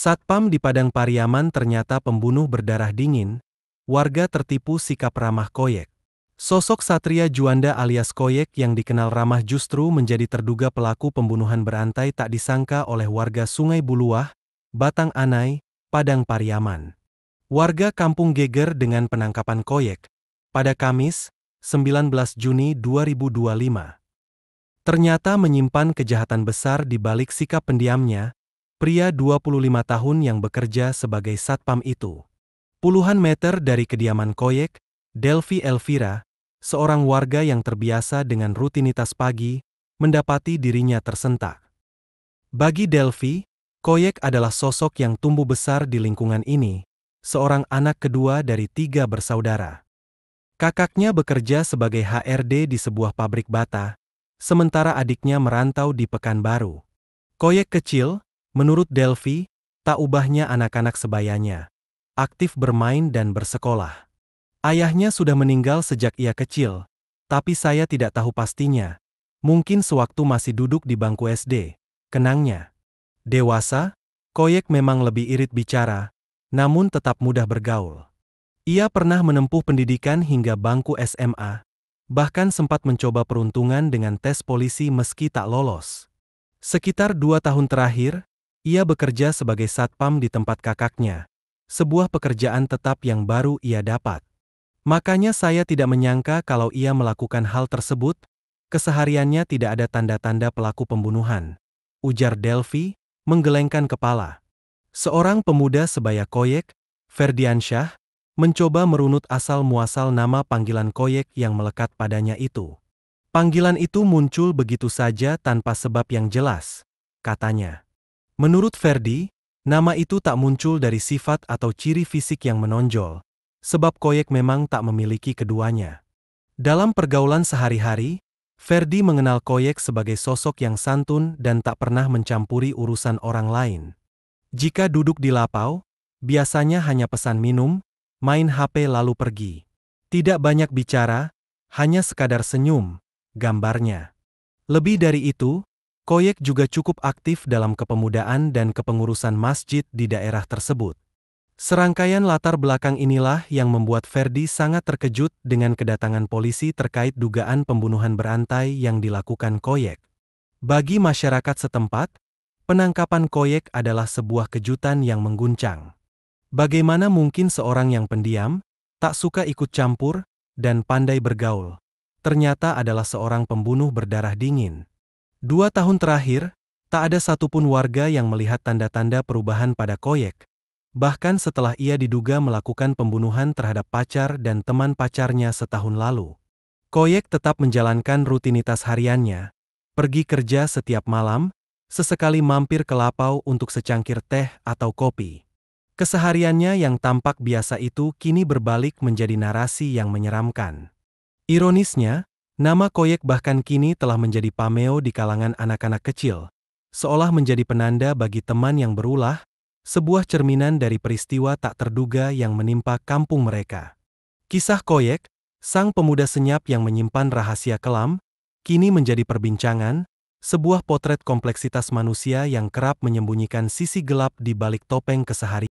Satpam di Padang Pariaman ternyata pembunuh berdarah dingin, warga tertipu sikap ramah Koyek. Sosok Satria Juanda alias Koyek yang dikenal ramah justru menjadi terduga pelaku pembunuhan berantai tak disangka oleh warga Sungai Buluah, Batang Anai, Padang Pariaman. Warga kampung geger dengan penangkapan Koyek pada Kamis, 19 Juni 2025. Ternyata menyimpan kejahatan besar di balik sikap pendiamnya, pria 25 tahun yang bekerja sebagai satpam itu. Puluhan meter dari kediaman Koyek, Delvi Elvira, seorang warga yang terbiasa dengan rutinitas pagi, mendapati dirinya tersentak. Bagi Delvi, Koyek adalah sosok yang tumbuh besar di lingkungan ini, seorang anak kedua dari 3 bersaudara. Kakaknya bekerja sebagai HRD di sebuah pabrik bata, sementara adiknya merantau di Pekanbaru. Koyek kecil, menurut Delvi, tak ubahnya anak-anak sebayanya. Aktif bermain dan bersekolah. Ayahnya sudah meninggal sejak ia kecil, tapi saya tidak tahu pastinya. Mungkin sewaktu masih duduk di bangku SD, kenangnya. Dewasa, Koyek memang lebih irit bicara, namun tetap mudah bergaul. Ia pernah menempuh pendidikan hingga bangku SMA, bahkan sempat mencoba peruntungan dengan tes polisi meski tak lolos. Sekitar 2 tahun terakhir, ia bekerja sebagai satpam di tempat kakaknya, sebuah pekerjaan tetap yang baru ia dapat. Makanya saya tidak menyangka kalau ia melakukan hal tersebut, kesehariannya tidak ada tanda-tanda pelaku pembunuhan, ujar Delvi, menggelengkan kepala. Seorang pemuda sebaya Koyek, Ferdiansyah, mencoba merunut asal-muasal nama panggilan Koyek yang melekat padanya itu. Panggilan itu muncul begitu saja tanpa sebab yang jelas, katanya. Menurut Ferdi, nama itu tak muncul dari sifat atau ciri fisik yang menonjol, sebab Koyek memang tak memiliki keduanya. Dalam pergaulan sehari-hari, Ferdi mengenal Koyek sebagai sosok yang santun dan tak pernah mencampuri urusan orang lain. Jika duduk di lapau, biasanya hanya pesan minum, main HP lalu pergi. Tidak banyak bicara, hanya sekadar senyum, gambarnya. Lebih dari itu, Koyek juga cukup aktif dalam kepemudaan dan kepengurusan masjid di daerah tersebut. Serangkaian latar belakang inilah yang membuat Ferdi sangat terkejut dengan kedatangan polisi terkait dugaan pembunuhan berantai yang dilakukan Koyek. Bagi masyarakat setempat, penangkapan Koyek adalah sebuah kejutan yang mengguncang. Bagaimana mungkin seorang yang pendiam, tak suka ikut campur, dan pandai bergaul, ternyata adalah seorang pembunuh berdarah dingin. 2 tahun terakhir, tak ada satupun warga yang melihat tanda-tanda perubahan pada Koyek. Bahkan setelah ia diduga melakukan pembunuhan terhadap pacar dan teman pacarnya setahun lalu. Koyek tetap menjalankan rutinitas hariannya, pergi kerja setiap malam, sesekali mampir ke lapau untuk secangkir teh atau kopi. Kesehariannya yang tampak biasa itu kini berbalik menjadi narasi yang menyeramkan. Ironisnya, nama Koyek bahkan kini telah menjadi pameo di kalangan anak-anak kecil, seolah menjadi penanda bagi teman yang berulah, sebuah cerminan dari peristiwa tak terduga yang menimpa kampung mereka. Kisah Koyek, sang pemuda senyap yang menyimpan rahasia kelam, kini menjadi perbincangan, sebuah potret kompleksitas manusia yang kerap menyembunyikan sisi gelap di balik topeng keseharian.